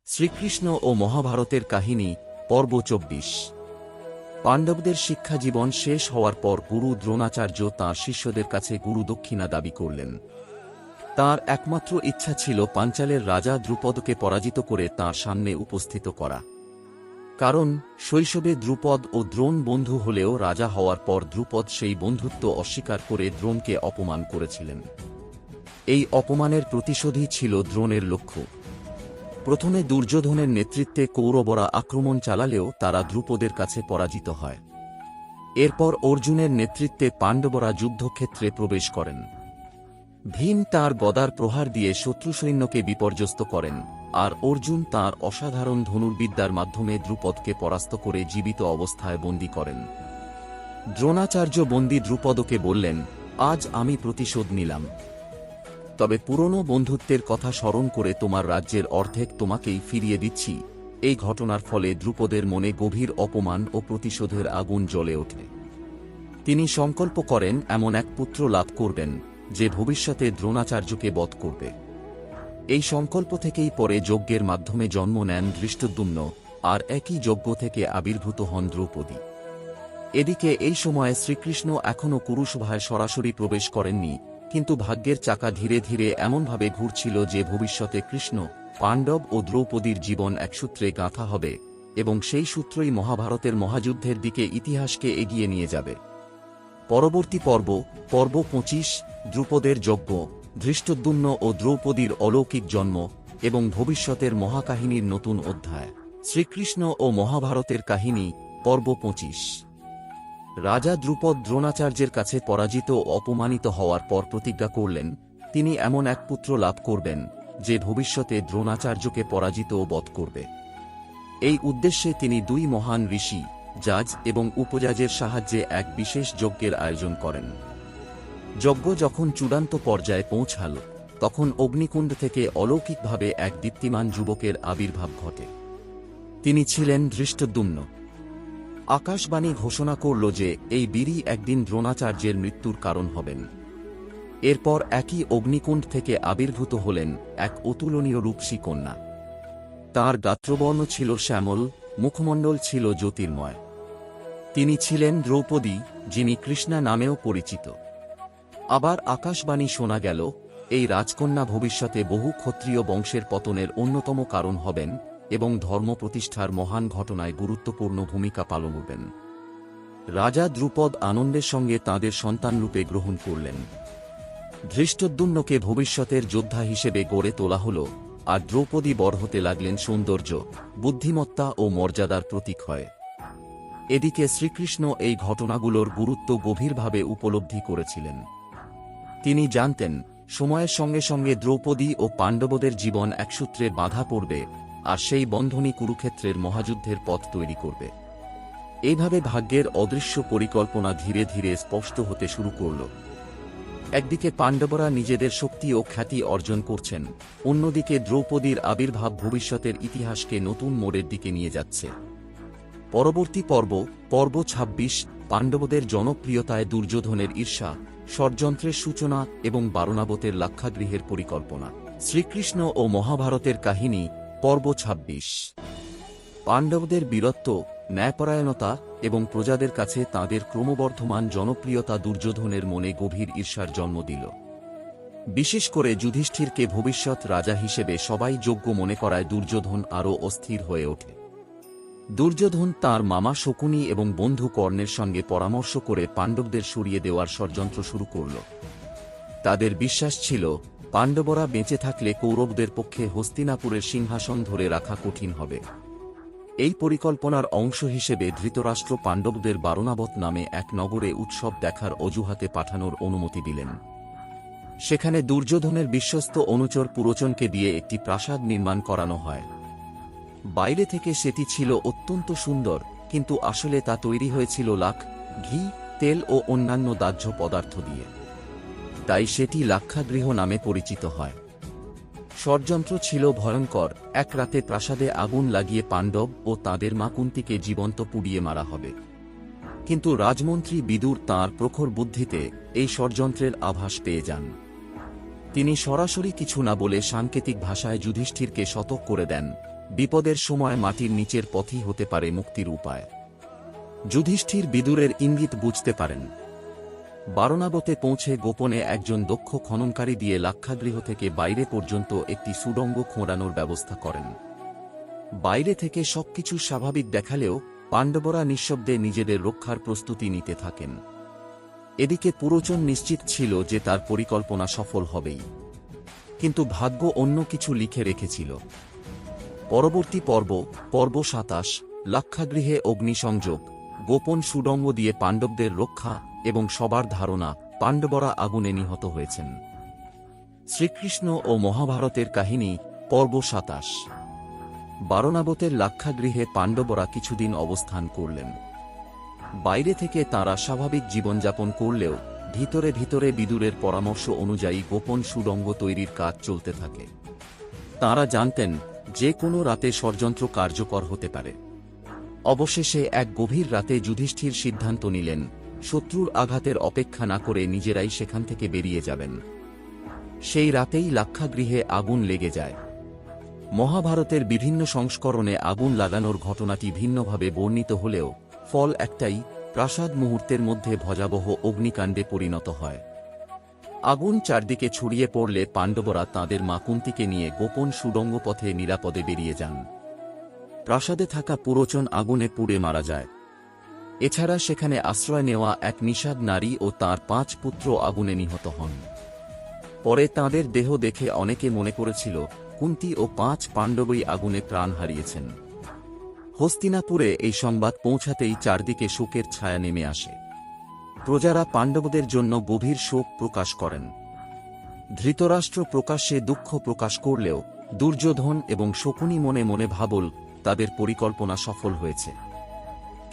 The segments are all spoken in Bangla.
শ্রীকৃষ্ণ ও মহাভারতের কাহিনী পর্ব ২৪। পাণ্ডবদের শিক্ষাজীবন শেষ হওয়ার পর গুরু দ্রোণাচার্য তাঁর শিষ্যদের কাছে গুরু দক্ষিণা দাবি করলেন। তাঁর একমাত্র ইচ্ছা ছিল পাঞ্চালের রাজা দ্রুপদকে পরাজিত করে তাঁর সামনে উপস্থিত করা। কারণ শৈশবে দ্রুপদ ও দ্রোণ বন্ধু হলেও রাজা হওয়ার পর দ্রুপদ সেই বন্ধুত্ব অস্বীকার করে দ্রোণকে অপমান করেছিলেন। এই অপমানের প্রতিশোধই ছিল দ্রোণের লক্ষ্য। প্রথমে দুর্যোধনের নেতৃত্বে কৌরবরা আক্রমণ চালালেও তারা দ্রুপদের কাছে পরাজিত হয়। এরপর অর্জুনের নেতৃত্বে পাণ্ডবরা যুদ্ধক্ষেত্রে প্রবেশ করেন। ভীম তাঁর গদার প্রহার দিয়ে শত্রু সৈন্যকে বিপর্যস্ত করেন, আর অর্জুন তাঁর অসাধারণ ধনুর্বিদ্যার মাধ্যমে দ্রুপদকে পরাস্ত করে জীবিত অবস্থায় বন্দী করেন। দ্রোণাচার্য বন্দী দ্রুপদকে বললেন, আজ আমি প্রতিশোধ নিলাম, তবে পুরনো বন্ধুত্বের কথা স্মরণ করে তোমার রাজ্যের অর্ধেক তোমাকেই ফিরিয়ে দিচ্ছি। এই ঘটনার ফলে দ্রুপদের মনে গভীর অপমান ও প্রতিশোধের আগুন জ্বলে ওঠে। তিনি সংকল্প করেন এমন এক পুত্র লাভ করবেন যে ভবিষ্যতে দ্রোণাচার্যকে বধ করবে। এই সংকল্প থেকেই পরে যজ্ঞের মাধ্যমে জন্ম নেন ধৃষ্টদ্যুম্ন, আর একই যজ্ঞ থেকে আবির্ভূত হন দ্রৌপদী। এদিকে এই সময়ে শ্রীকৃষ্ণ এখনও কুরুসভায় সরাসরি প্রবেশ করেননি, কিন্তু ভাগ্যের চাকা ধীরে ধীরে এমনভাবে ঘুরছিল যে ভবিষ্যতে কৃষ্ণ, পাণ্ডব ও দ্রৌপদীর জীবন এক সূত্রে গাঁথা হবে, এবং সেই সূত্রই মহাভারতের মহাযুদ্ধের দিকে ইতিহাসকে এগিয়ে নিয়ে যাবে। পরবর্তী পর্ব, পর্ব ২৫, দ্রুপদের যজ্ঞ, ধৃষ্টদ্যুম্ন ও দ্রৌপদীর অলৌকিক জন্ম এবং ভবিষ্যতের মহাকাহিনীর নতুন অধ্যায়। শ্রীকৃষ্ণ ও মহাভারতের কাহিনী পর্ব ২৫। রাজা দ্রুপদ দ্রোণাচার্যের কাছে পরাজিত ও অপমানিত হওয়ার পর প্রতিজ্ঞা করলেন তিনি এমন এক পুত্র লাভ করবেন যে ভবিষ্যতে দ্রোণাচার্যকে পরাজিত ও বধ করবে। এই উদ্দেশ্যে তিনি দুই মহান ঋষি, জাজ এবং উপজাজের সাহায্যে এক বিশেষ যজ্ঞের আয়োজন করেন। যজ্ঞ যখন চূড়ান্ত পর্যায়ে পৌঁছাল, তখন অগ্নিকুণ্ড থেকে অলৌকিকভাবে এক দীপ্তিমান যুবকের আবির্ভাব ঘটে। তিনি ছিলেন ধৃষ্টদ্যুম্ন। আকাশবাণী ঘোষণা করল যে এই বীরই একদিন দ্রোণাচার্যের মৃত্যুর কারণ হবেন। এরপর একই অগ্নিকুণ্ড থেকে আবির্ভূত হলেন এক অতুলনীয় রূপসী কন্যা। তাঁর গাত্রবর্ণ ছিল শ্যামল, মুখমণ্ডল ছিল জ্যোতির্ময়। তিনি ছিলেন দ্রৌপদী, যিনি কৃষ্ণা নামেও পরিচিত। আবার আকাশবাণী শোনা গেল এই রাজকন্যা ভবিষ্যতে বহু ক্ষত্রিয় বংশের পতনের অন্যতম কারণ হবেন এবং ধর্ম প্রতিষ্ঠার মহান ঘটনায় গুরুত্বপূর্ণ ভূমিকা পালন করবেন। রাজা দ্রুপদ আনন্দের সঙ্গে তাঁদের সন্তানরূপে গ্রহণ করলেন। ধৃষ্টদ্যুম্নকে ভবিষ্যতের যোদ্ধা হিসেবে গড়ে তোলা হল, আর দ্রৌপদী বড় হতে লাগলেন সৌন্দর্য, বুদ্ধিমত্তা ও মর্যাদার প্রতীক হয়ে। এদিকে শ্রীকৃষ্ণ এই ঘটনাগুলোর গুরুত্ব গভীরভাবে উপলব্ধি করেছিলেন। তিনি জানতেন সময়ের সঙ্গে সঙ্গে দ্রৌপদী ও পাণ্ডবদের জীবন এক সূত্রে বাঁধা পড়বে, আর সেই বন্ধনই কুরুক্ষেত্রের মহাযুদ্ধের পথ তৈরি করবে। এইভাবে ভাগ্যের অদৃশ্য পরিকল্পনা ধীরে ধীরে স্পষ্ট হতে শুরু করল। একদিকে পাণ্ডবরা নিজেদের শক্তি ও খ্যাতি অর্জন করছেন, অন্যদিকে দ্রৌপদীর আবির্ভাব ভবিষ্যতের ইতিহাসকে নতুন মোড়ের দিকে নিয়ে যাচ্ছে। পরবর্তী পর্ব, পর্ব ২৬, পাণ্ডবদের জনপ্রিয়তায় দুর্যোধনের ঈর্ষা, ষড়যন্ত্রের সূচনা এবং বারণাবতের লাক্ষাগৃহের পরিকল্পনা। শ্রীকৃষ্ণ ও মহাভারতের কাহিনী পর্ব ২৬। পাণ্ডবদের বীরত্ব, ন্যায়পরায়ণতা এবং প্রজাদের কাছে তাঁদের ক্রমবর্ধমান জনপ্রিয়তা দুর্যোধনের মনে গভীর ঈর্ষার জন্ম দিল। বিশেষ করে যুধিষ্ঠিরকে ভবিষ্যৎ রাজা হিসেবে সবাই যোগ্য মনে করায় দুর্যোধন আরও অস্থির হয়ে ওঠে। দুর্যোধন তাঁর মামা শকুনি এবং বন্ধু কর্ণের সঙ্গে পরামর্শ করে পাণ্ডবদের সরিয়ে দেওয়ার ষড়যন্ত্র শুরু করল। তাদের বিশ্বাস ছিল পাণ্ডবরা বেঁচে থাকলে কৌরবদের পক্ষে হস্তিনাপুরের সিংহাসন ধরে রাখা কঠিন হবে। এই পরিকল্পনার অংশ হিসেবে ধৃতরাষ্ট্র পাণ্ডবদের বারণাবত নামে এক নগরে উৎসব দেখার অজুহাতে পাঠানোর অনুমতি দিলেন। সেখানে দুর্যোধনের বিশ্বস্ত অনুচর পুরোচনকে দিয়ে একটি প্রাসাদ নির্মাণ করানো হয়। বাইরে থেকে সেটি ছিল অত্যন্ত সুন্দর, কিন্তু আসলে তা তৈরি হয়েছিল লাখ, ঘি, তেল ও অন্যান্য দাহ্য পদার্থ দিয়ে। তাই সেটি লাক্ষাগৃহ নামে পরিচিত হয়। ষড়যন্ত্র ছিল ভয়ঙ্কর। এক রাতে প্রাসাদে আগুন লাগিয়ে পাণ্ডব ও তাঁদের মা কুন্তীকে জীবন্ত পুড়িয়ে মারা হবে। কিন্তু রাজমন্ত্রী বিদুর তাঁর প্রখর বুদ্ধিতে এই ষড়যন্ত্রের আভাস পেয়ে যান। তিনি সরাসরি কিছু না বলে সাংকেতিক ভাষায় যুধিষ্ঠিরকে সতর্ক করে দেন, বিপদের সময় মাটির নিচের পথই হতে পারে মুক্তির উপায়। যুধিষ্ঠির বিদুরের ইঙ্গিত বুঝতে পারেন। বারণাবতে পৌঁছে গোপনে একজন দক্ষ খননকারী দিয়ে লাক্ষাগৃহ থেকে বাইরে পর্যন্ত একটি সুড়ঙ্গ খোঁড়ানোর ব্যবস্থা করেন। বাইরে থেকে সবকিছু স্বাভাবিক দেখালেও পাণ্ডবরা নিঃশব্দে নিজেদের রক্ষার প্রস্তুতি নিতে থাকেন। এদিকে পুরোচন নিশ্চিত ছিল যে তার পরিকল্পনা সফল হবেই, কিন্তু ভাগ্য অন্য কিছু লিখে রেখেছিল। পরবর্তী পর্ব, পর্ব ২৭, লাক্ষাগৃহে অগ্নিসংযোগ, গোপন সুড়ঙ্গ দিয়ে পাণ্ডবদের রক্ষা এবং সবার ধারণা পাণ্ডবরা আগুনে নিহত হয়েছেন। শ্রীকৃষ্ণ ও মহাভারতের কাহিনী, পর্ব ২৭। বারণাবতের লাক্ষাগৃহে পাণ্ডবরা কিছুদিন অবস্থান করলেন। বাইরে থেকে তাঁরা স্বাভাবিক জীবনযাপন করলেও ভিতরে ভিতরে বিদুরের পরামর্শ অনুযায়ী গোপন সুড়ঙ্গ তৈরির কাজ চলতে থাকে। তাঁরা জানতেন যে কোনো রাতে ষড়যন্ত্র কার্যকর হতে পারে। অবশেষে এক গভীর রাতে যুধিষ্ঠির সিদ্ধান্ত নিলেন শত্রুর আঘাতের অপেক্ষা না করে নিজেরাই সেখান থেকে বেরিয়ে যাবেন। সেই রাতেই লাক্ষাগৃহে আগুন লেগে যায়। মহাভারতের বিভিন্ন সংস্করণে আগুন লাগানোর ঘটনাটি ভিন্নভাবে বর্ণিত হলেও ফল একটাই, প্রাসাদ মুহূর্তের মধ্যে ভয়াবহ অগ্নিকাণ্ডে পরিণত হয়। আগুন চারদিকে ছড়িয়ে পড়লে পাণ্ডবরা তাঁদের মা কুন্তিকে নিয়ে গোপন সুড়ঙ্গ পথে নিরাপদে বেরিয়ে যান। প্রাসাদে থাকা পুরোচন আগুনে পুড়ে মারা যায়। এছাড়া সেখানে আশ্রয় নেওয়া এক নিষাদ নারী ও তাঁর ৫ পুত্র আগুনে নিহত হন। পরে তাঁদের দেহ দেখে অনেকে মনে করেছিল কুন্তি ও ৫ পাণ্ডবই আগুনে প্রাণ হারিয়েছেন। হস্তিনাপুরে এই সংবাদ পৌঁছাতেই চারদিকে শোকের ছায়া নেমে আসে। প্রজারা পাণ্ডবদের জন্য গভীর শোক প্রকাশ করেন। ধৃতরাষ্ট্র প্রকাশ্যে দুঃখ প্রকাশ করলেও দুর্যোধন এবং শকুনি মনে মনে ভাবল তাদের পরিকল্পনা সফল হয়েছে।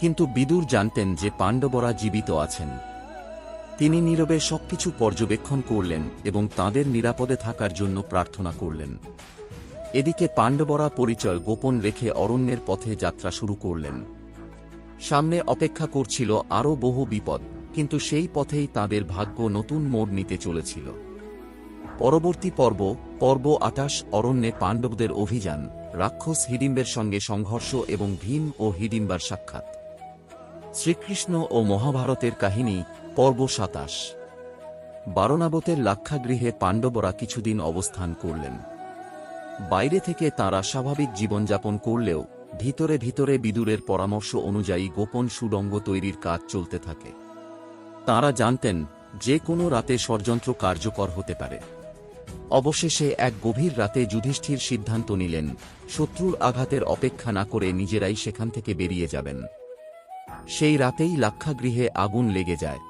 কিন্তু বিদুর জানতেন যে পাণ্ডবরা জীবিত আছেন। তিনি নীরবে সবকিছু পর্যবেক্ষণ করলেন এবং তাঁদের নিরাপদে থাকার জন্য প্রার্থনা করলেন। এদিকে পাণ্ডবরা পরিচয় গোপন রেখে অরণ্যের পথে যাত্রা শুরু করলেন। সামনে অপেক্ষা করছিল আরও বহু বিপদ, কিন্তু সেই পথেই তাঁদের ভাগ্য নতুন মোড় নিতে চলেছিল। পরবর্তী পর্ব, পর্ব ২৮, অরণ্যে পাণ্ডবদের অভিযান, রাক্ষস হিডিম্বের সঙ্গে সংঘর্ষ এবং ভীম ও হিডিম্বার সাক্ষাৎ। শ্রীকৃষ্ণ ও মহাভারতের কাহিনী, পর্ব ২৭। বারণাবতের লাক্ষাগৃহে পাণ্ডবরা কিছুদিন অবস্থান করলেন। বাইরে থেকে তাঁরা স্বাভাবিক জীবনযাপন করলেও ভিতরে ভিতরে বিদুরের পরামর্শ অনুযায়ী গোপন সুড়ঙ্গ তৈরির কাজ চলতে থাকে। তাঁরা জানতেন যে কোনো রাতে ষড়যন্ত্র কার্যকর হতে পারে। অবশেষে এক গভীর রাতে যুধিষ্ঠির সিদ্ধান্ত নিলেন শত্রুর আঘাতের অপেক্ষা না করে নিজেরাই সেখান থেকে বেরিয়ে যাবেন। সেই রাতেই লাক্ষাগৃহে আগুন লেগে যায়।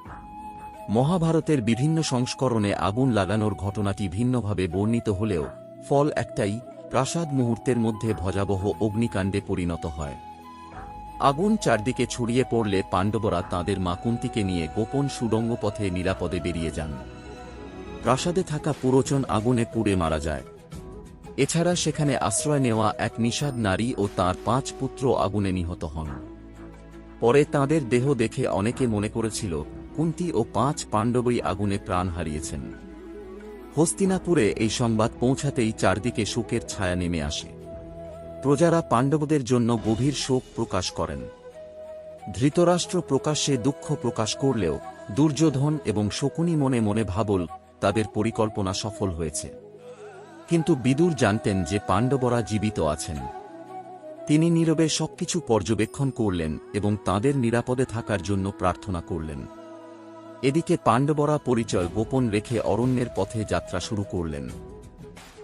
মহাভারতের বিভিন্ন সংস্করণে আগুন লাগানোর ঘটনাটি ভিন্নভাবে বর্ণিত হলেও ফল একটাই, প্রাসাদ মুহূর্তের মধ্যে ভয়াবহ অগ্নিকাণ্ডে পরিণত হয়। আগুন চারদিকে ছড়িয়ে পড়লে পাণ্ডবরা তাঁদের মা কুন্তিকে নিয়ে গোপন সুড়ঙ্গ পথে নিরাপদে বেরিয়ে যান। প্রাসাদে থাকা পুরোচন আগুনে পুড়ে মারা যায়। এছাড়া সেখানে আশ্রয় নেওয়া এক নিষাদ নারী ও তাঁর ৫ পুত্র আগুনে নিহত হন। পরে তাঁদের দেহ দেখে অনেকে মনে করেছিল কুন্তি ও ৫ পাণ্ডবই আগুনে প্রাণ হারিয়েছেন। হস্তিনাপুরে এই সংবাদ পৌঁছাতেই চারদিকে শোকের ছায়া নেমে আসে। প্রজারা পাণ্ডবদের জন্য গভীর শোক প্রকাশ করেন। ধৃতরাষ্ট্র প্রকাশ্যে দুঃখ প্রকাশ করলেও দুর্যোধন এবং শকুনি মনে মনে ভাবল তাদের পরিকল্পনা সফল হয়েছে। কিন্তু বিদুর জানতেন যে পাণ্ডবরা জীবিত আছেন। তিনি নীরবে সবকিছু পর্যবেক্ষণ করলেন এবং তাঁদের নিরাপদে থাকার জন্য প্রার্থনা করলেন। এদিকে পাণ্ডবরা পরিচয় গোপন রেখে অরণ্যের পথে যাত্রা শুরু করলেন।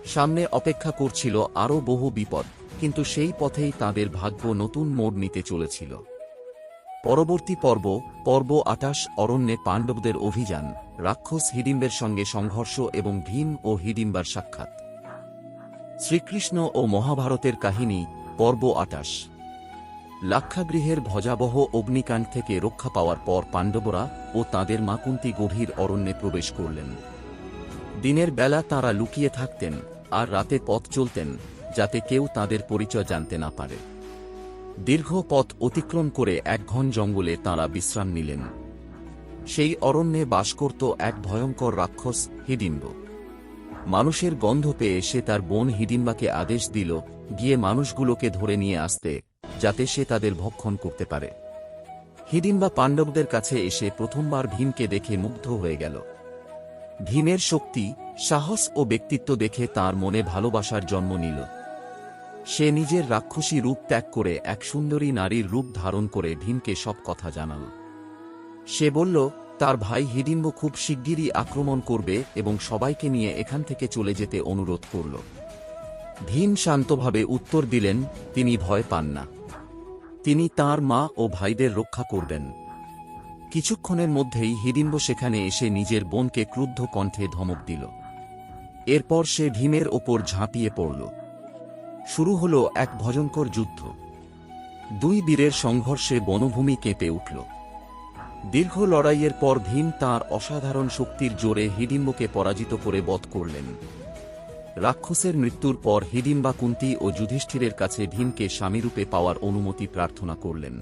সামনে অপেক্ষা করছিল আরও বহু বিপদ, কিন্তু সেই পথেই তাঁদের ভাগ্য নতুন মোড় নিতে চলেছিল। পরবর্তী পর্ব, পর্ব ২৮, অরণ্যে পাণ্ডবদের অভিযান, রাক্ষস হিডিম্বের সঙ্গে সংঘর্ষ এবং ভীম ও হিডিম্বার সাক্ষাৎ। শ্রীকৃষ্ণ ও মহাভারতের কাহিনী, পর্ব ২৮। লাক্ষাগৃহের ভয়াবহ অগ্নিকাণ্ড থেকে রক্ষা পাওয়ার পর পাণ্ডবরা ও তাঁদের মা কুন্তি গভীর অরণ্যে প্রবেশ করলেন। দিনের বেলা তাঁরা লুকিয়ে থাকতেন আর রাতে পথ চলতেন যাতে কেউ তাঁদের পরিচয় জানতে না পারে। দীর্ঘ পথ অতিক্রম করে এক ঘন জঙ্গলে তাঁরা বিশ্রাম নিলেন। সেই অরণ্যে বাস করত এক ভয়ঙ্কর রাক্ষস হিডিম্ব। মানুষের গন্ধ পেয়ে সে তার বোন হিডিম্বাকে আদেশ দিল গিয়ে মানুষগুলোকে ধরে নিয়ে আসতে, যাতে সে তাদের ভক্ষণ করতে পারে। হিডিম্বা পাণ্ডবদের কাছে এসে প্রথমবার ভীমকে দেখে মুগ্ধ হয়ে গেল। ভীমের শক্তি, সাহস ও ব্যক্তিত্ব দেখে তার মনে ভালোবাসার জন্ম নিল। সে নিজের রাক্ষসী রূপ ত্যাগ করে এক সুন্দরী নারীর রূপ ধারণ করে ভীমকে সব কথা জানাল। সে বলল, তার ভাই হিডিম্ব খুব শিগগিরই আক্রমণ করবে এবং সবাইকে নিয়ে এখান থেকে চলে যেতে অনুরোধ করল। ভীম শান্তভাবে উত্তর দিলেন, তিনি ভয় পান না। তিনি তার মা ও ভাইদের রক্ষা করবেন। কিছুক্ষণের মধ্যেই হিডিম্ব সেখানে এসে নিজের বোনকে ক্রুদ্ধ কণ্ঠে ধমক দিল। এরপর সে ভীমের ওপর ঝাঁপিয়ে পড়ল। শুরু হল এক ভয়ঙ্কর যুদ্ধ। দুই বীরের সংঘর্ষে বনভূমি কেঁপে উঠল। দীর্ঘ লড়াইয়ের পর ভীম তাঁর অসাধারণ শক্তির জোরে হিডিম্বকে পরাজিত করে বধ করলেন। রাক্ষসের মৃত্যুর পর হিডিম্বা কুন্তী ও যুধিষ্ঠিরের কাছে ভীমকে স্বামীরূপে পাওয়ার অনুমতি প্রার্থনা করলেন।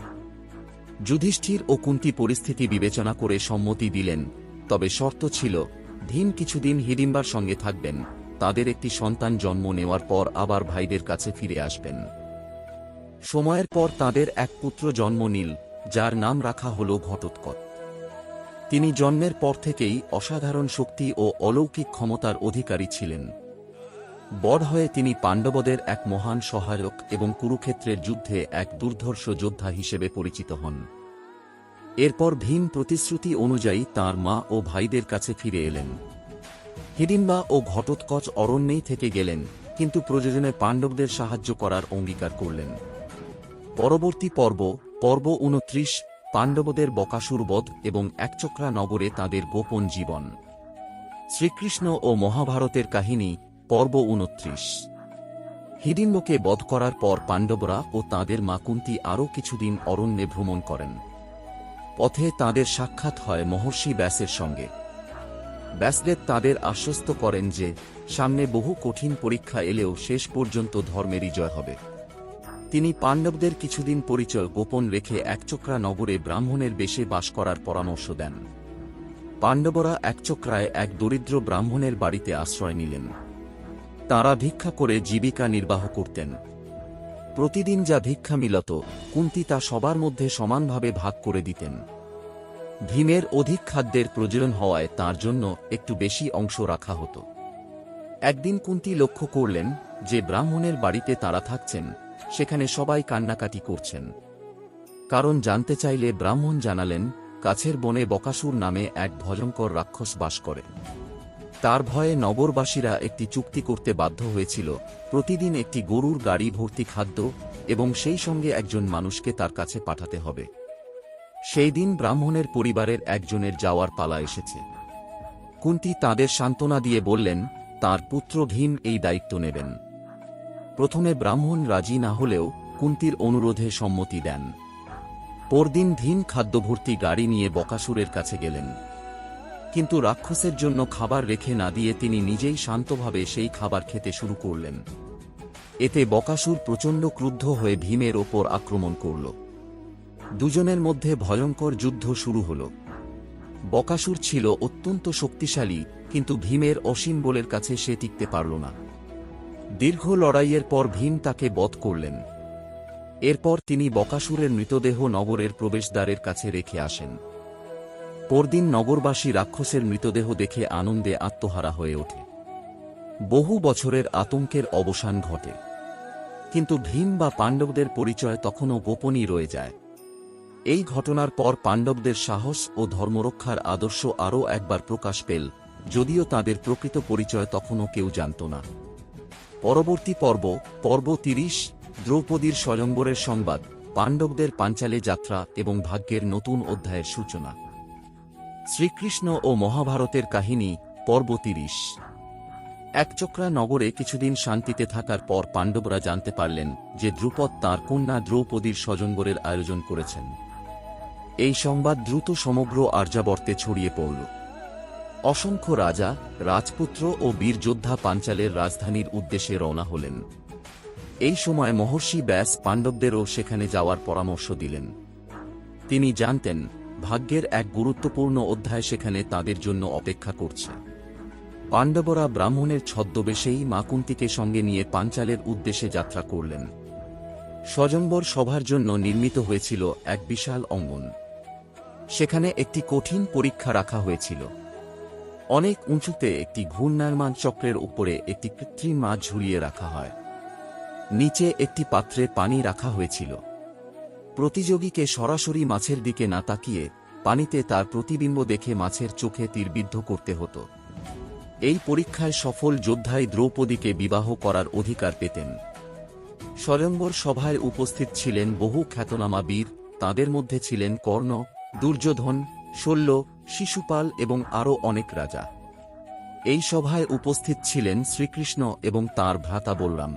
যুধিষ্ঠির ও কুন্তী পরিস্থিতি বিবেচনা করে সম্মতি দিলেন, তবে শর্ত ছিল, ভীম কিছুদিন হিডিম্বার সঙ্গে থাকবেন, তাদের একটি সন্তান জন্ম নেওয়ার পর আবার ভাইদের কাছে ফিরে আসবেন। সময়ের পর তাদের এক পুত্র জন্ম নিল, যার নাম রাখা হল ঘটোৎকচ। তিনি জন্মের পর থেকেই অসাধারণ শক্তি ও অলৌকিক ক্ষমতার অধিকারী ছিলেন। বড় হয়ে তিনি পাণ্ডবদের এক মহান সহায়ক এবং কুরুক্ষেত্রের যুদ্ধে এক দুর্ধর্ষ যোদ্ধা হিসেবে পরিচিত হন। এরপর ভীম প্রতিশ্রুতি অনুযায়ী তাঁর মা ও ভাইদের কাছে ফিরে এলেন। হিডিম্বা ও ঘটোৎকচ অরণ্যেই থেকে গেলেন, কিন্তু প্রয়োজনে পাণ্ডবদের সাহায্য করার অঙ্গীকার করলেন। পরবর্তী পর্ব 29, পাণ্ডবদের বকাসুর বধ এবং একচক্রা নগরে তাঁদের গোপন জীবন। শ্রীকৃষ্ণ ও মহাভারতের কাহিনী, পর্ব 29। হিডিম্বকে বধ করার পর পাণ্ডবরা ও তাঁদের মা কুন্তী আরও কিছুদিন অরণ্যে ভ্রমণ করেন। পথে তাঁদের সাক্ষাৎ হয় মহর্ষি ব্যাসের সঙ্গে। ব্যাসদেব তাঁদের আশ্বস্ত করেন যে সামনে বহু কঠিন পরীক্ষা এলেও শেষ পর্যন্ত ধর্মেরই জয় হবে। তিনি পাণ্ডবদের কিছুদিন পরিচয় গোপন রেখে একচক্রা নগরে ব্রাহ্মণের বেশে বাস করার পরামর্শ দেন। পাণ্ডবরা একচক্রায় এক দরিদ্র ব্রাহ্মণের বাড়িতে আশ্রয় নিলেন। তাঁরা ভিক্ষা করে জীবিকা নির্বাহ করতেন। প্রতিদিন যা ভিক্ষা মিলত, কুন্তী তা সবার মধ্যে সমানভাবে ভাগ করে দিতেন। ভীমের অধিক খাদ্যের প্রয়োজন হওয়ায় তাঁর জন্য একটু বেশি অংশ রাখা হতো। একদিন কুন্তী লক্ষ্য করলেন যে ব্রাহ্মণের বাড়িতে তাঁরা থাকছেন, সেখানে সবাই কান্নাকাটি করছেন। কারণ জানতে চাইলে ব্রাহ্মণ জানালেন, কাছের বনে বকাসুর নামে এক ভয়ঙ্কর রাক্ষস বাস করে। তার ভয়ে নগরবাসীরা একটি চুক্তি করতে বাধ্য হয়েছিল, প্রতিদিন একটি গরুর গাড়ি ভর্তি খাদ্য এবং সেই সঙ্গে একজন মানুষকে তার কাছে পাঠাতে হবে। সেই দিন ব্রাহ্মণের পরিবারের একজনের যাওয়ার পালা এসেছে। কুন্তী তাঁদের সান্ত্বনা দিয়ে বললেন, তাঁর পুত্র ভীম এই দায়িত্ব নেবেন। প্রথমে ব্রাহ্মণ রাজি না হলেও কুন্তীর অনুরোধে সম্মতি দেন। পরদিন ভীম খাদ্যভর্তি গাড়ি নিয়ে বকাসুরের কাছে গেলেন। কিন্তু রাক্ষসের জন্য খাবার রেখে না দিয়ে তিনি নিজেই শান্তভাবে সেই খাবার খেতে শুরু করলেন। এতে বকাসুর প্রচণ্ড ক্রুদ্ধ হয়ে ভীমের ওপর আক্রমণ করল। দুজনের মধ্যে ভয়ঙ্কর যুদ্ধ শুরু হল। বকাসুর ছিল অত্যন্ত শক্তিশালী, কিন্তু ভীমের অসীম বলের কাছে সে টিকতে পারল না। দীর্ঘ লড়াইয়ের পর ভীম তাকে বধ করলেন। এরপর তিনি বকাসুরের মৃতদেহ নগরের প্রবেশদ্বারের কাছে রেখে আসেন। পরদিন নগরবাসী রাক্ষসের মৃতদেহ দেখে আনন্দে আত্মহারা হয়ে ওঠে। বহু বছরের আতঙ্কের অবসান ঘটে, কিন্তু ভীম বা পাণ্ডবদের পরিচয় তখনও গোপনই রয়ে যায়। এই ঘটনার পর পাণ্ডবদের সাহস ও ধর্মরক্ষার আদর্শ আরও একবার প্রকাশ পেল, যদিও তাদের প্রকৃত পরিচয় তখনও কেউ জানত না। পরবর্তী পর্ব 30, দ্রৌপদীর স্বয়ংবরের সংবাদ, পাণ্ডবদের পাঞ্চালে যাত্রা এবং ভাগ্যের নতুন অধ্যায়ের সূচনা। শ্রীকৃষ্ণ ও মহাভারতের কাহিনী, পর্ব 30। একচক্রা নগরে কিছুদিন শান্তিতে থাকার পর পাণ্ডবরা জানতে পারলেন যে দ্রুপদ তাঁর কন্যা দ্রৌপদীর স্বয়ংবরের আয়োজন করেছেন। এই সংবাদ দ্রুত সমগ্র আর্যাবর্তে ছড়িয়ে পড়ল। অসংখ্য রাজা, রাজপুত্র ও বীর যোদ্ধা পাঞ্চালের রাজধানীর উদ্দেশ্যে রওনা হলেন। এই সময় মহর্ষি ব্যাস পাণ্ডবদেরও সেখানে যাওয়ার পরামর্শ দিলেন। তিনি জানতেন ভাগ্যের এক গুরুত্বপূর্ণ অধ্যায় সেখানে তাদের জন্য অপেক্ষা করছে। পাণ্ডবরা ব্রাহ্মণের ছদ্মবেশেই মা কুন্তিকে সঙ্গে নিয়ে পাঞ্চালের উদ্দেশ্যে যাত্রা করলেন। স্বয়ম্বর সভার জন্য নির্মিত হয়েছিল এক বিশাল অঙ্গন। সেখানে একটি কঠিন পরীক্ষা রাখা হয়েছিল। অনেক উঁচুতে একটি ঘূর্ণায়মান চক্রের উপরে একটি কৃত্রিম মাছ ঝুলিয়ে রাখা হয়। নিচে একটি পাত্রে পানি রাখা হয়েছিল। প্রতিযোগীকে সরাসরি মাছের দিকে না তাকিয়ে পানিতে তার প্রতিবিম্ব দেখে মাছের চোখে তীরবিদ্ধ করতে হতো। এই পরীক্ষায় সফল যোদ্ধাই দ্রৌপদীকে বিবাহ করার অধিকার পেতেন। স্বয়ম্বর সভায় উপস্থিত ছিলেন বহু খ্যাতনামা বীর, তাঁদের মধ্যে ছিলেন কর্ণ, দুর্যোধন, শল্য, শিশুপাল এবং আরও অনেক রাজা। এই সভায় উপস্থিত ছিলেন শ্রীকৃষ্ণ এবং তাঁর ভ্রাতা বলরাম।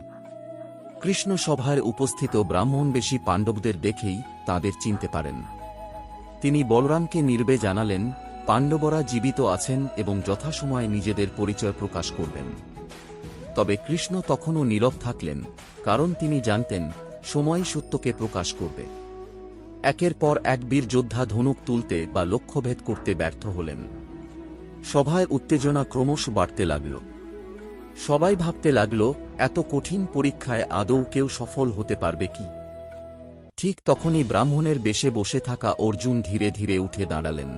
কৃষ্ণ সভায় উপস্থিত ব্রাহ্মণবেশী পাণ্ডবদের দেখেই তাঁদের চিনতে পারেন। তিনি বলরামকে নির্বে জানালেন পাণ্ডবরা জীবিত আছেন এবং যথাসময়ে নিজেদের পরিচয় প্রকাশ করবেন। তবে কৃষ্ণ তখনও নীরব থাকলেন, কারণ তিনি জানতেন সময় সত্যকে প্রকাশ করবে। একের পর এক বীর যোদ্ধা ধনুক তুলতে বা লক্ষ্যভেদ করতে ব্যর্থ হলেন। সভায় উত্তেজনা ক্রমশ বাড়তে লাগল। সবাই ভাবতে লাগল, এত কঠিন পরীক্ষায় আদৌ কেউ সফল হতে পারবে কি? ঠিক তখনই ব্রাহ্মণের বেশে বসে থাকা অর্জুন ধীরে ধীরে উঠে দাঁড়ালেন।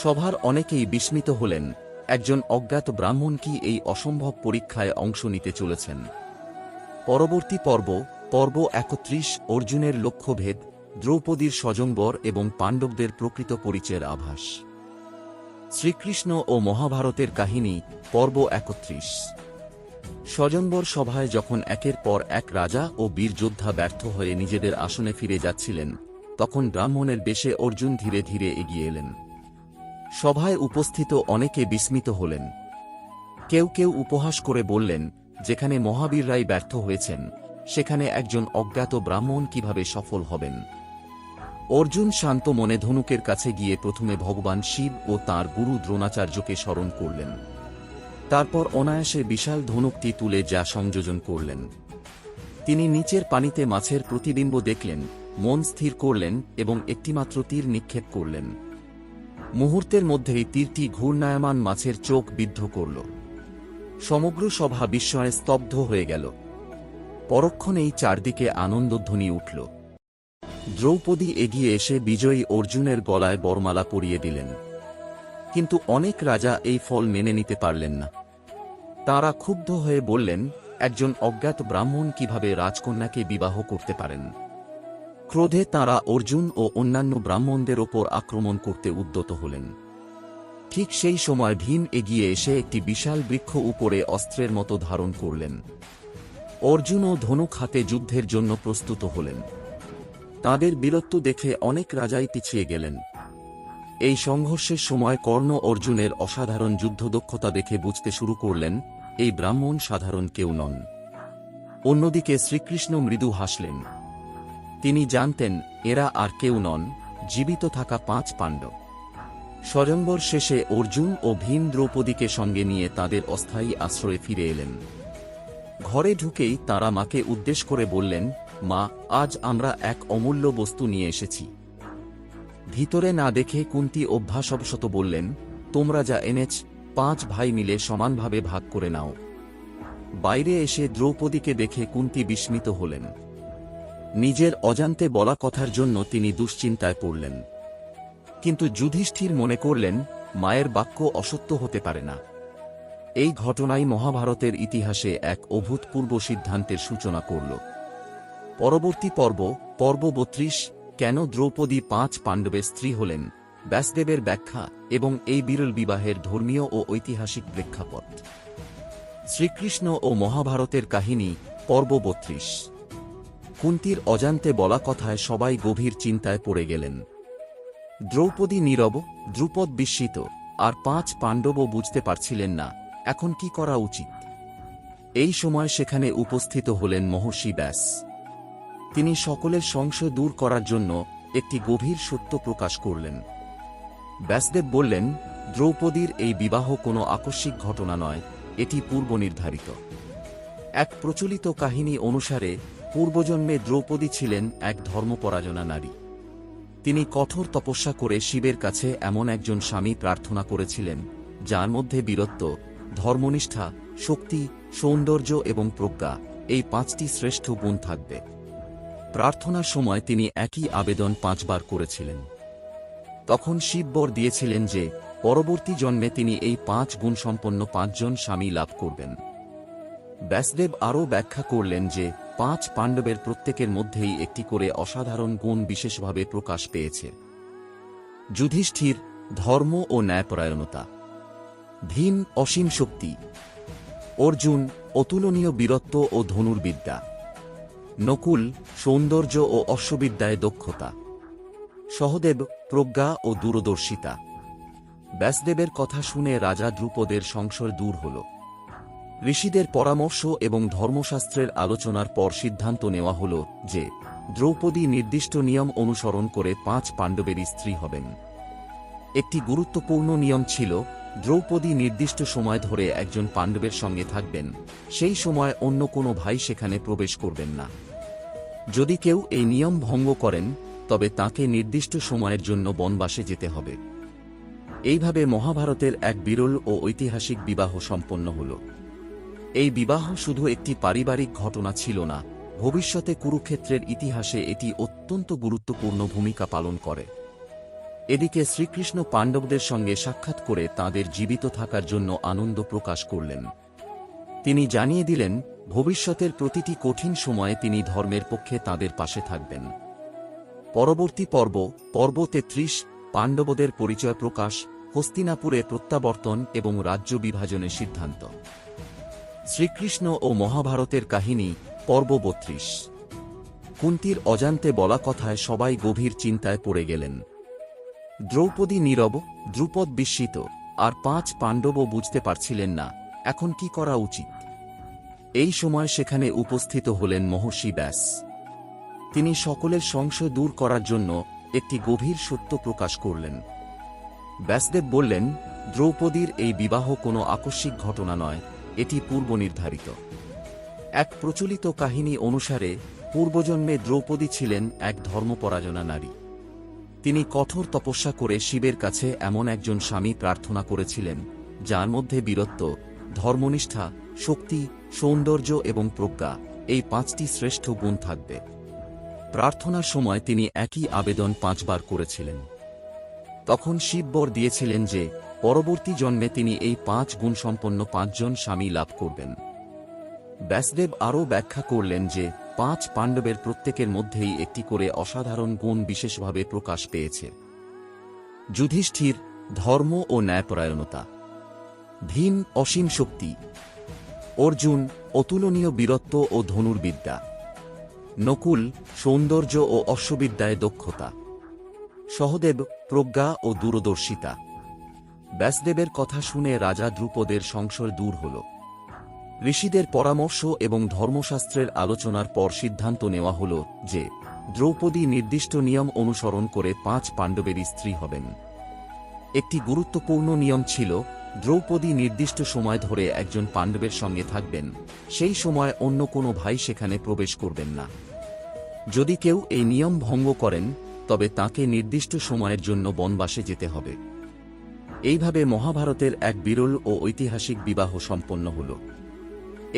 সভার অনেকেই বিস্মিত হলেন, একজন অজ্ঞাত ব্রাহ্মণ কি এই অসম্ভব পরীক্ষায় অংশ নিতে চলেছেন? পরবর্তী পর্ব 31 অর্জুনের লক্ষ্যভেদ, দ্রৌপদীর স্বয়ংবর এবং পাণ্ডবদের প্রকৃত পরিচয়ের আভাস। শ্রীকৃষ্ণ ও মহাভারতের কাহিনী পর্ব 31। স্বয়ংবর সভায় যখন একের পর এক রাজা ও বীর যোদ্ধা ব্যর্থ হয়ে নিজেদের আসনে ফিরে যাচ্ছিলেন, তখন ব্রাহ্মণের বেশে অর্জুন ধীরে ধীরে এগিয়ে এলেন। সভায় উপস্থিত অনেকে বিস্মিত হলেন। কেউ কেউ উপহাস করে বললেন, যেখানে মহাবীররাই ব্যর্থ হয়েছেন, সেখানে একজন অজ্ঞাত ব্রাহ্মণ কিভাবে সফল হবেন? অর্জুন শান্ত মনে ধনুকের কাছে গিয়ে প্রথমে ভগবান শিব ও তাঁর গুরু দ্রোণাচার্যকে স্মরণ করলেন। তারপর অনায়াসে বিশাল ধনুকটি তুলে যা সংযোজন করলেন। তিনি নিচের পানিতে মাছের প্রতিবিম্ব দেখলেন, মন স্থির করলেন এবং একটিমাত্র তীর নিক্ষেপ করলেন। মুহূর্তের মধ্যেই তীরটি ঘূর্ণায়মান মাছের চোখ বিদ্ধ করল। সমগ্র সভা বিস্ময়ে স্তব্ধ হয়ে গেল। পরক্ষণেই চারদিকে আনন্দধ্বনি উঠল। দ্রৌপদী এগিয়ে এসে বিজয়ী অর্জুনের গলায় বরমালা পরিয়ে দিলেন। কিন্তু অনেক রাজা এই ফল মেনে নিতে পারলেন না। তাঁরা ক্ষুব্ধ হয়ে বললেন, একজন অজ্ঞাত ব্রাহ্মণ কিভাবে রাজকন্যাকে বিবাহ করতে পারেন? ক্রোধে তাঁরা অর্জুন ও অন্যান্য ব্রাহ্মণদের ওপর আক্রমণ করতে উদ্যত হলেন। ঠিক সেই সময় ভীম এগিয়ে এসে একটি বিশাল বৃক্ষ উপরে অস্ত্রের মতো ধারণ করলেন। অর্জুন ও ধনুক হাতে যুদ্ধের জন্য প্রস্তুত হলেন। তাঁদের বীরত্ব দেখে অনেক রাজাই পিছিয়ে গেলেন। এই সংঘর্ষের সময় কর্ণ অর্জুনের অসাধারণ যুদ্ধদক্ষতা দেখে বুঝতে শুরু করলেন, এই ব্রাহ্মণ সাধারণ কেউ নন। অন্যদিকে শ্রীকৃষ্ণ মৃদু হাসলেন। তিনি জানতেন এরা আর কেউ নন, জীবিত থাকা 5 পাণ্ডব। স্বয়ম্বর শেষে অর্জুন ও ভীম দ্রৌপদীকে সঙ্গে নিয়ে তাদের অস্থায়ী আশ্রয়ে ফিরে এলেন। ঘরে ঢুকেই তাঁরা মাকে উদ্দেশ করে বললেন, মা, আজ আমরা এক অমূল্য বস্তু নিয়ে এসেছি। ভিতরে না দেখে কুন্তী অভ্যাসবশত বললেন, তোমরা যা এনেছ 5 ভাই মিলে সমানভাবে ভাগ করে নাও। বাইরে এসে দ্রৌপদীকে দেখে কুন্তী বিস্মিত হলেন। নিজের অজান্তে বলা কথার জন্য তিনি দুশ্চিন্তায় পড়লেন। কিন্তু যুধিষ্ঠির মনে করলেন, মায়ের বাক্য অসত্য হতে পারে না। এই ঘটনাই মহাভারতের ইতিহাসে এক অভূতপূর্ব সিদ্ধান্তের সূচনা করল। পরবর্তী পর্ব 32 কেন দ্রৌপদী 5 পাণ্ডবের স্ত্রী হলেন, ব্যাসদেবের ব্যাখ্যা এবং এই বিরল বিবাহের ধর্মীয় ও ঐতিহাসিক প্রেক্ষাপট। শ্রীকৃষ্ণ ও মহাভারতের কাহিনী পর্ব 32। কুন্তীর অজান্তে বলা কথায় সবাই গভীর চিন্তায় পড়ে গেলেন। দ্রৌপদী নীরব, দ্রুপদ বিস্মিত, আর 5 পাণ্ডবও বুঝতে পারছিলেন না এখন কি করা উচিত। এই সময় সেখানে উপস্থিত হলেন মহর্ষি ব্যাস। তিনি সকলের সংশয় দূর করার জন্য একটি গভীর সত্য প্রকাশ করলেন। ব্যাসদেব বললেন, দ্রৌপদীর এই বিবাহ কোনো আকস্মিক ঘটনা নয়, এটি পূর্বনির্ধারিত। এক প্রচলিত কাহিনী অনুসারে পূর্বজন্মে দ্রৌপদী ছিলেন এক ধর্মপরায়ণা নারী। তিনি কঠোর তপস্যা করে শিবের কাছে এমন একজন স্বামী প্রার্থনা করেছিলেন, যার মধ্যে বীরত্ব, ধর্মনিষ্ঠা, শক্তি, সৌন্দর্য এবং প্রজ্ঞা, এই 5টি শ্রেষ্ঠ গুণ থাকবে। প্রার্থনার সময় তিনি একই আবেদন 5 বার করেছিলেন। তখন শিব বর দিয়েছিলেন যে পরবর্তী জন্মে তিনি এই 5 গুণসম্পন্ন 5 জন স্বামী লাভ করবেন। ব্যাসদেব আরও ব্যাখ্যা করলেন যে 5 পাণ্ডবের প্রত্যেকের মধ্যেই একটি করে অসাধারণ গুণ বিশেষভাবে প্রকাশ পেয়েছে। যুধিষ্ঠির, ধর্ম ও ন্যায়পরায়ণতা; ভীম, অসীম শক্তি; অর্জুন, অতুলনীয় বীরত্ব ও ধনুর্বিদ্যা; নকুল, সৌন্দর্য ও অশ্ববিদ্যায় দক্ষতা; সহদেব, প্রজ্ঞা ও দূরদর্শিতা। ব্যাসদেবের কথা শুনে রাজা দ্রুপদের সংশয় দূর হল। ঋষিদের পরামর্শ এবং ধর্মশাস্ত্রের আলোচনার পর সিদ্ধান্ত নেওয়া হল যে দ্রৌপদী নির্দিষ্ট নিয়ম অনুসরণ করে 5 পাণ্ডবের স্ত্রী হবেন। একটি গুরুত্বপূর্ণ নিয়ম ছিল, দ্রৌপদী নির্দিষ্ট সময় ধরে একজন পাণ্ডবের সঙ্গে থাকবেন, সেই সময় অন্য কোনো ভাই সেখানে প্রবেশ করবেন না। যদি কেউ এই নিয়ম ভঙ্গ করেন তবে তাকে নির্দিষ্ট সময়ের জন্য বনবাসে যেতে হবে। এইভাবে মহাভারতের এক বিরল ও ঐতিহাসিক বিবাহ সম্পন্ন হল। এই বিবাহ শুধু একটি পারিবারিক ঘটনা ছিল না, ভবিষ্যতে কুরুক্ষেত্রের ইতিহাসে এটি অত্যন্ত গুরুত্বপূর্ণ ভূমিকা পালন করে। এদিকে শ্রীকৃষ্ণ পাণ্ডবদের সঙ্গে সাক্ষাৎ করে তাঁদের জীবিত থাকার জন্য আনন্দ প্রকাশ করলেন। তিনি জানিয়ে দিলেন ভবিষ্যতের প্রতিটি কঠিন সময়ে তিনি ধর্মের পক্ষে তাঁদের পাশে থাকবেন। পরবর্তী পর্ব, পর্ব 33, পাণ্ডবদের পরিচয় প্রকাশ, হস্তিনাপুরে প্রত্যাবর্তন এবং রাজ্য বিভাজনের সিদ্ধান্ত। শ্রীকৃষ্ণ ও মহাভারতের কাহিনী, পর্ব 32। কুন্তির অজান্তে বলা কথায় সবাই গভীর চিন্তায় পড়ে গেলেন। দ্রৌপদী নীরব, দ্রুপদ বিস্মিত, আর 5 পাণ্ডবও বুঝতে পারছিলেন না এখন কি করা উচিত। এই সময় সেখানে উপস্থিত হলেন মহর্ষি ব্যাস। তিনি সকলের সংশয় দূর করার জন্য একটি গভীর সত্য প্রকাশ করলেন। ব্যাসদেব বললেন, দ্রৌপদীর এই বিবাহ কোনো আকস্মিক ঘটনা নয়, এটি পূর্বনির্ধারিত। এক প্রচলিত কাহিনী অনুসারে পূর্বজন্মে দ্রৌপদী ছিলেন এক ধর্মপরায়ণা নারী। তিনি কঠোর তপস্যা করে শিবের কাছে এমন একজন স্বামী প্রার্থনা করেছিলেন যার মধ্যে বীরত্ব, ধর্মনিষ্ঠা, শক্তি, সৌন্দর্য এবং প্রজ্ঞা, এই 5টি শ্রেষ্ঠ গুণ থাকবে। প্রার্থনার সময় তিনি একই আবেদন 5 বার করেছিলেন। তখন শিব বর দিয়েছিলেন যে পরবর্তী জন্মে তিনি এই 5 গুণসম্পন্ন 5 জন স্বামী লাভ করবেন। ব্যাসদেব আরও ব্যাখ্যা করলেন যে 5 পাণ্ডবের প্রত্যেকের মধ্যেই একটি করে অসাধারণ গুণ বিশেষভাবে প্রকাশ পেয়েছে। যুধিষ্ঠির, ধর্ম ও ন্যায়পরায়ণতা; ভীম, অসীম শক্তি; অর্জুন, অতুলনীয় বীরত্ব ও ধনুর্বিদ্যা; নকুল, সৌন্দর্য ও অশ্ববিদ্যায় দক্ষতা; সহদেব, প্রজ্ঞা ও দূরদর্শিতা। ব্যাসদেবের কথা শুনে রাজা দ্রুপদের সংশয় দূর হল। ঋষিদের পরামর্শ এবং ধর্মশাস্ত্রের আলোচনার পর সিদ্ধান্ত নেওয়া হল যে দ্রৌপদী নির্দিষ্ট নিয়ম অনুসরণ করে 5 পাণ্ডবের স্ত্রী হবেন। একটি গুরুত্বপূর্ণ নিয়ম ছিল, দ্রৌপদী নির্দিষ্ট সময় ধরে একজন পাণ্ডবের সঙ্গে থাকবেন, সেই সময় অন্য কোনো ভাই সেখানে প্রবেশ করবেন না। যদি কেউ এই নিয়ম ভঙ্গ করেন তবে তাকে নির্দিষ্ট সময়ের জন্য বনবাসে যেতে হবে। এইভাবে মহাভারতের এক বিরল ও ঐতিহাসিক বিবাহ সম্পন্ন হল।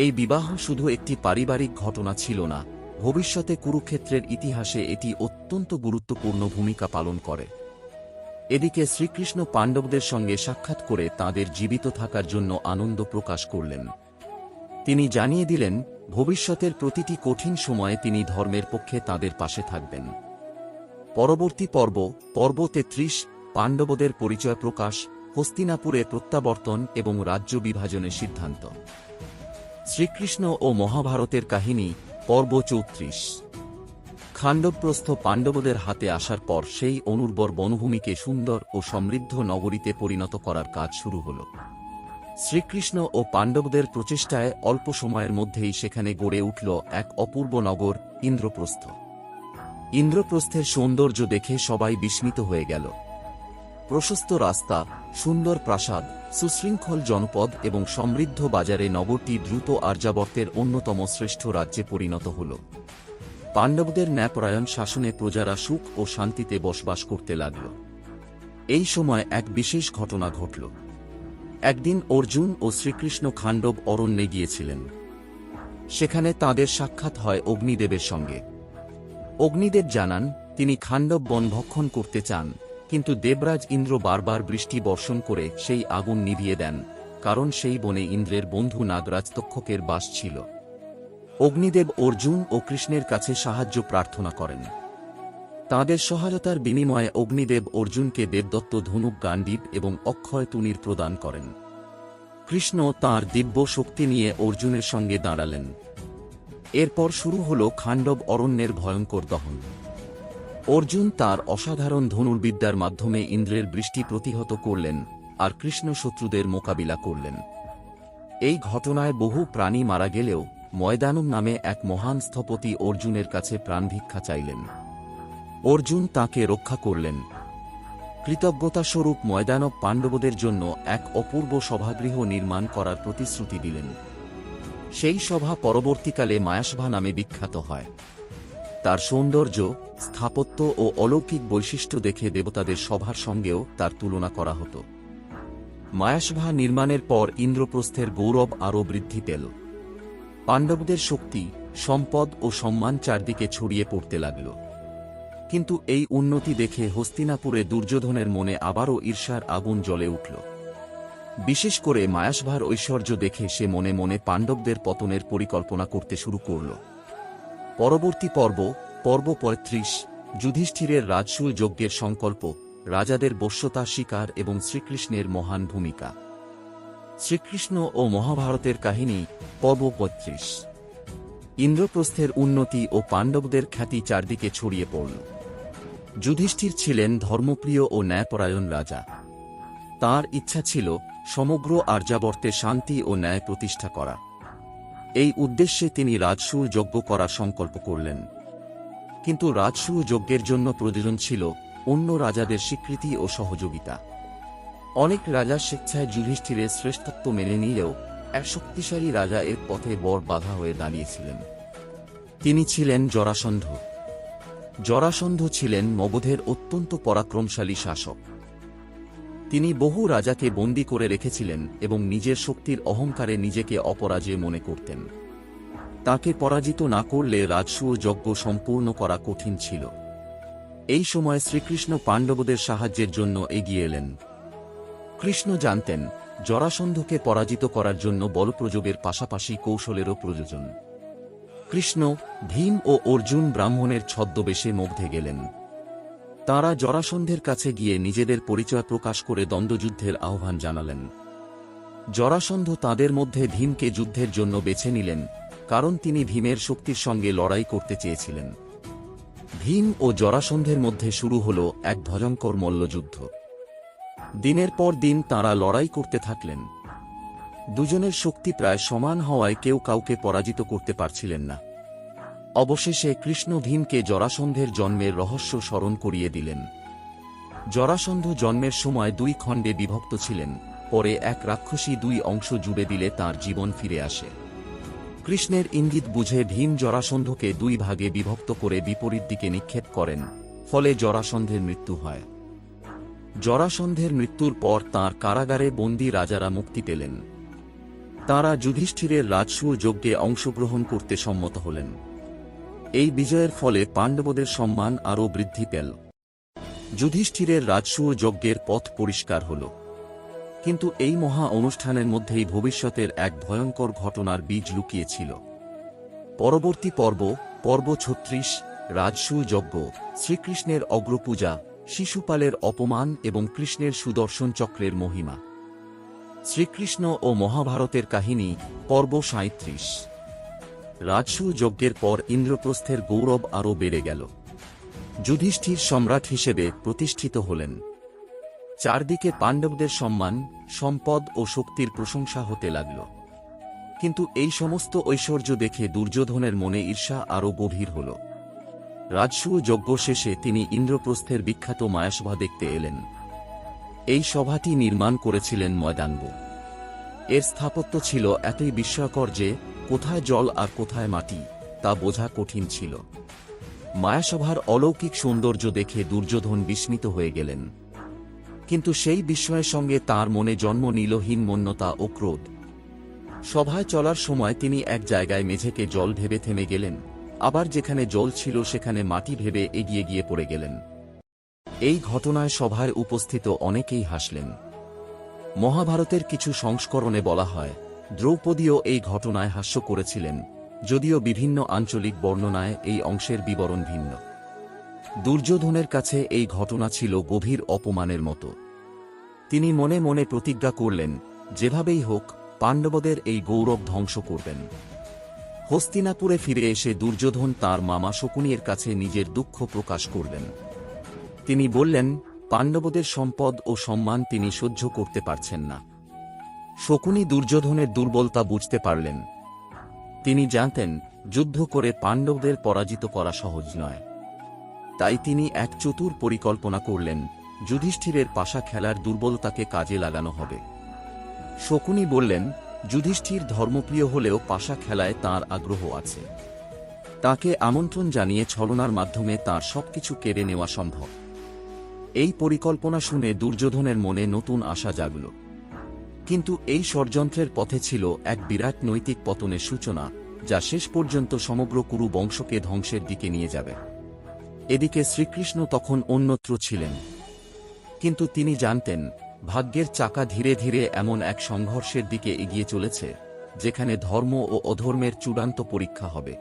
এই বিবাহ শুধু একটি পারিবারিক ঘটনা ছিল না, ভবিষ্যতে কুরুক্ষেত্রের ইতিহাসে এটি অত্যন্ত গুরুত্বপূর্ণ ভূমিকা পালন করে। এদিকে শ্রীকৃষ্ণ পাণ্ডবদের সঙ্গে সাক্ষাৎ করে তাঁদের জীবিত থাকার জন্য আনন্দ প্রকাশ করলেন। তিনি জানিয়ে দিলেন ভবিষ্যতের প্রতিটি কঠিন সময়ে তিনি ধর্মের পক্ষে তাঁদের পাশে থাকবেন। পরবর্তী পর্ব, পর্ব 33, পাণ্ডবদের পরিচয় প্রকাশ, হস্তিনাপুরে প্রত্যাবর্তন এবং রাজ্য বিভাজনের সিদ্ধান্ত। শ্রীকৃষ্ণ ও মহাভারতের কাহিনী, পর্ব 34। খাণ্ডবপ্রস্থ পাণ্ডবদের হাতে আসার পর সেই অনুর্বর বনভূমিকে সুন্দর ও সমৃদ্ধ নগরীতে পরিণত করার কাজ শুরু হল। শ্রীকৃষ্ণ ও পাণ্ডবদের প্রচেষ্টায় অল্প সময়ের মধ্যেই সেখানে গড়ে উঠল এক অপূর্ব নগর, ইন্দ্রপ্রস্থ। ইন্দ্রপ্রস্থের সৌন্দর্য দেখে সবাই বিস্মিত হয়ে গেল। প্রশস্ত রাস্তা, সুন্দর প্রাসাদ, সুশৃঙ্খল জনপদ এবং সমৃদ্ধ বাজারে নগরটি দ্রুত আর্যাবর্তের অন্যতম শ্রেষ্ঠ রাজ্যে পরিণত হল। পাণ্ডবদের ন্যায়পরায়ণ শাসনে প্রজারা সুখ ও শান্তিতে বসবাস করতে লাগল। এই সময় এক বিশেষ ঘটনা ঘটল। একদিন অর্জুন ও শ্রীকৃষ্ণ খাণ্ডব অরণ্যে গিয়েছিলেন। সেখানে তাঁদের সাক্ষাৎ হয় অগ্নিদেবের সঙ্গে। অগ্নিদেব জানান তিনি খাণ্ডব বন ভক্ষণ করতে চান, কিন্তু দেবরাজ ইন্দ্র বারবার বৃষ্টি বর্ষণ করে সেই আগুন নিভিয়ে দেন, কারণ সেই বনে ইন্দ্রের বন্ধু নাগরাজ তক্ষকের বাস ছিল। অগ্নিদেব অর্জুন ও কৃষ্ণের কাছে সাহায্য প্রার্থনা করেন। তাঁদের সহায়তার বিনিময়ে অগ্নিদেব অর্জুনকে দেবদত্ত ধনুক গাণ্ডীব এবং অক্ষয় তুনীর প্রদান করেন। কৃষ্ণ তাঁর দিব্য শক্তি নিয়ে অর্জুনের সঙ্গে দাঁড়ালেন। এরপর শুরু হল খাণ্ডব অরণ্যের ভয়ঙ্কর দহন। অর্জুন তার অসাধারণ ধনুর্বিদ্যার মাধ্যমে ইন্দ্রের বৃষ্টি প্রতিহত করলেন, আর কৃষ্ণ শত্রুদের মোকাবিলা করলেন। এই ঘটনায় বহু প্রাণী মারা গেলেও ময়দানম নামে এক মহান স্থপতি অর্জুনের কাছে প্রাণভিক্ষা চাইলেন। অর্জুন তাকে রক্ষা করলেন। কৃতজ্ঞতাস্বরূপ ময়দানব পাণ্ডবদের জন্য এক অপূর্ব সভাগৃহ নির্মাণ করার প্রতিশ্রুতি দিলেন। সেই সভা পরবর্তীকালে মায়াসভা নামে বিখ্যাত হয়। তার সৌন্দর্য, স্থাপত্য ও অলৌকিক বৈশিষ্ট্য দেখে দেবতাদের সভার সঙ্গেও তার তুলনা করা হতো। মায়াসভা নির্মাণের পর ইন্দ্রপ্রস্থের গৌরব আরও বৃদ্ধি পেল। পাণ্ডবদের শক্তি, সম্পদ ও সম্মান চারদিকে ছড়িয়ে পড়তে লাগল। কিন্তু এই উন্নতি দেখে হস্তিনাপুরে দুর্যোধনের মনে আবারও ঈর্ষার আগুন জ্বলে উঠল। বিশেষ করে মায়াসভার ঐশ্বর্য দেখে সে মনে মনে পাণ্ডবদের পতনের পরিকল্পনা করতে শুরু করল। পরবর্তী পর্ব, পর্ব ৩৫, যুধিষ্ঠিরের রাজসূয় যজ্ঞের সংকল্প, রাজাদের বশ্যতা স্বীকার এবং শ্রীকৃষ্ণের মহান ভূমিকা। শ্রীকৃষ্ণ ও মহাভারতের কাহিনী, পর্ব ৩৫। ইন্দ্রপ্রস্থের উন্নতি ও পাণ্ডবদের খ্যাতি চারদিকে ছড়িয়ে পড়ল। যুধিষ্ঠির ছিলেন ধর্মপ্রিয় ও ন্যায়পরায়ণ রাজা। তাঁর ইচ্ছা ছিল সমগ্র আর্যাবর্তে শান্তি ও ন্যায় প্রতিষ্ঠা করা। এই উদ্দেশ্যে তিনি রাজসূয় যজ্ঞ করার সংকল্প করলেন। কিন্তু রাজসূয় যজ্ঞের জন্য প্রয়োজন ছিল অন্য রাজাদের স্বীকৃতি ও সহযোগিতা। অনেক রাজা স্বেচ্ছায় যুধিষ্ঠিরের শ্রেষ্ঠত্ব মেনে নিলেও এক শক্তিশালী রাজা এর পথে বড় বাধা হয়ে দাঁড়িয়েছিলেন। তিনি ছিলেন জরাসন্ধ। জরাসন্ধ ছিলেন মগধের অত্যন্ত পরাক্রমশালী শাসক। তিনি বহু রাজাকে বন্দী করে রেখেছিলেন এবং নিজের শক্তির অহংকারে নিজেকে অপরাজেয় মনে করতেন। তাকে পরাজিত না করলে রাজসূয় যজ্ঞ সম্পূর্ণ করা কঠিন ছিল। এই সময় শ্রীকৃষ্ণ পাণ্ডবদের সাহায্যের জন্য এগিয়ে এলেন। কৃষ্ণ জানতেন জরাসন্ধকে পরাজিত করার জন্য বলপ্রয়োগের পাশাপাশি কৌশলেরও প্রয়োজন। কৃষ্ণ, ভীম ও অর্জুন ব্রাহ্মণের ছদ্মবেশে মগধে গেলেন। তাঁরা জরাসন্ধের কাছে গিয়ে নিজেদের পরিচয় প্রকাশ করে দ্বন্দ্বযুদ্ধের আহ্বান জানালেন। জরাসন্ধ তাঁদের মধ্যে ভীমকে যুদ্ধের জন্য বেছে নিলেন, কারণ তিনি ভীমের শক্তির সঙ্গে লড়াই করতে চেয়েছিলেন। ভীম ও জরাসন্ধের মধ্যে শুরু হল এক ভয়ঙ্কর মল্লযুদ্ধ। দিনের পর দিন তাঁরা লড়াই করতে থাকলেন। দুজনের শক্তি প্রায় সমান হওয়ায় কেউ কাউকে পরাজিত করতে পারছিলেন না। অবশেষে কৃষ্ণ ভীমকে জরাসন্ধের জন্মের রহস্য স্মরণ করিয়ে দিলেন। জরাসন্ধ জন্মের সময় দুই খণ্ডে বিভক্ত ছিলেন, পরে এক রাক্ষসী দুই অংশ জুড়ে দিলে তার জীবন ফিরে আসে। কৃষ্ণের ইঙ্গিত বুঝে ভীম জরাসন্ধকে দুই ভাগে বিভক্ত করে বিপরীত দিকে নিক্ষেপ করেন, ফলে জরাসন্ধের মৃত্যু হয়। জরাসন্ধের মৃত্যুর পর তাঁর কারাগারে বন্দী রাজারা মুক্তি পেলেন। তাঁরা যুধিষ্ঠিরের রাজসূয় যজ্ঞে অংশগ্রহণ করতে সম্মত হলেন। এই বিজয়ের ফলে পাণ্ডবদের সম্মান আরও বৃদ্ধি পেল। যুধিষ্ঠিরের রাজসূয় যজ্ঞের পথ পরিষ্কার হল। কিন্তু এই মহা অনুষ্ঠানের মধ্যেই ভবিষ্যতের এক ভয়ঙ্কর ঘটনার বীজ লুকিয়ে ছিল। পরবর্তী পর্ব, পর্ব ৩৬, রাজসূয় যজ্ঞ, শ্রীকৃষ্ণের অগ্রপূজা, শিশুপালের অপমান এবং কৃষ্ণের সুদর্শন চক্রের মহিমা। শ্রীকৃষ্ণ ও মহাভারতের কাহিনী, পর্ব ৩৭। রাজসূয় যজ্ঞের পর ইন্দ্রপ্রস্থের গৌরব আরও বেড়ে গেল। যুধিষ্ঠির সম্রাট হিসেবে প্রতিষ্ঠিত হলেন। চারদিকে পাণ্ডবদের সম্মান, সম্পদ ও শক্তির প্রশংসা হতে লাগল। কিন্তু এই সমস্ত ঐশ্বর্য দেখে দুর্যোধনের মনে ঈর্ষা আরও গভীর হল। রাজসূয় যজ্ঞ শেষে তিনি ইন্দ্রপ্রস্থের বিখ্যাত মায়াসভা দেখতে এলেন। এই সভাটি নির্মাণ করেছিলেন ময়দানব। এর স্থাপত্য ছিল এতই বিস্ময়কর যে কোথায় জল আর কোথায় মাটি তা বোঝা কঠিন ছিল। মায়াসভার অলৌকিক সৌন্দর্য দেখে দুর্যোধন বিস্মিত হয়ে গেলেন। কিন্তু সেই বিস্ময়ের সঙ্গে তার মনে জন্ম নিল হীনমন্যতা ও ক্রোধ। সভায় চলার সময় তিনি এক জায়গায় মেঝেকে জল ভেবে থেমে গেলেন, আবার যেখানে জল ছিল সেখানে মাটি ভেবে এগিয়ে গিয়ে পড়ে গেলেন। এই ঘটনায় সভায় উপস্থিত অনেকেই হাসলেন। মহাভারতের কিছু সংস্করণে বলা হয়, দ্রৌপদীও এই ঘটনায় হাস্য করেছিলেন, যদিও বিভিন্ন আঞ্চলিক বর্ণনায় এই অংশের বিবরণ ভিন্ন। দুর্যোধনের কাছে এই ঘটনা ছিল গভীর অপমানের মতো। তিনি মনে মনে প্রতিজ্ঞা করলেন, যেভাবেই হোক পাণ্ডবদের এই গৌরব ধ্বংস করবেন। হস্তিনাপুরে ফিরে এসে দুর্যোধন তার মামা শকুনির কাছে নিজের দুঃখ প্রকাশ করলেন। তিনি বললেন, পাণ্ডবদের সম্পদ ও সম্মান তিনি সহ্য করতে পারছেন না। শকুনি দুর্যোধনের দুর্বলতা বুঝতে পারলেন। তিনি জানতেন, যুদ্ধ করে পাণ্ডবদের পরাজিত করা সহজ নয়। তাই তিনি এক চতুর পরিকল্পনা করলেন, যুধিষ্ঠিরের পাশা খেলার দুর্বলতাকে কাজে লাগানো হবে। শকুনি বললেন, যুধিষ্ঠির ধর্মপ্রিয় হলেও পাশা খেলায় তাঁর আগ্রহ আছে। তাকে আমন্ত্রণ জানিয়ে ছলনার মাধ্যমে তাঁর সবকিছু কেড়ে নেওয়া সম্ভব। এই পরিকল্পনা শুনে দুর্যোধনের মনে নতুন আশা জাগল। কিন্তু এই ষড়যন্ত্রের পথে ছিল এক বিরাট নৈতিক পতনের সূচনা, যা শেষ পর্যন্ত সমগ্র কুরু বংশকে ধ্বংসের দিকে নিয়ে যাবে। এদিকে শ্রীকৃষ্ণ তখন অন্যত্র ছিলেন। কিন্তু তিনি জানতেন, ভাগ্যের চাকা ধীরে ধীরে এমন এক সংঘর্ষের দিকে এগিয়ে চলেছে, যেখানে ধর্ম ও অধর্মের চূড়ান্ত পরীক্ষা হবে।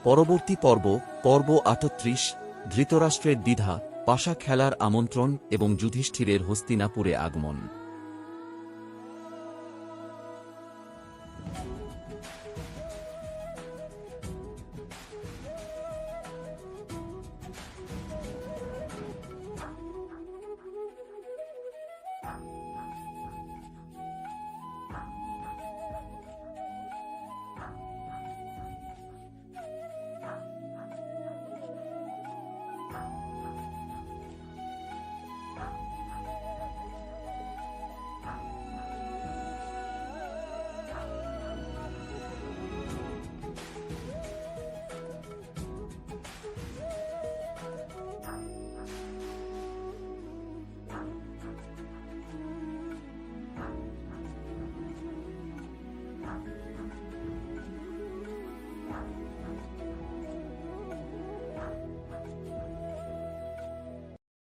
পরবর্তী পর্ব 38, ধৃতরাষ্ট্রের দ্বিধা, পাশা খেলার আমন্ত্রণ এবং যুধিষ্ঠিরের হস্তিনাপুরে আগমন।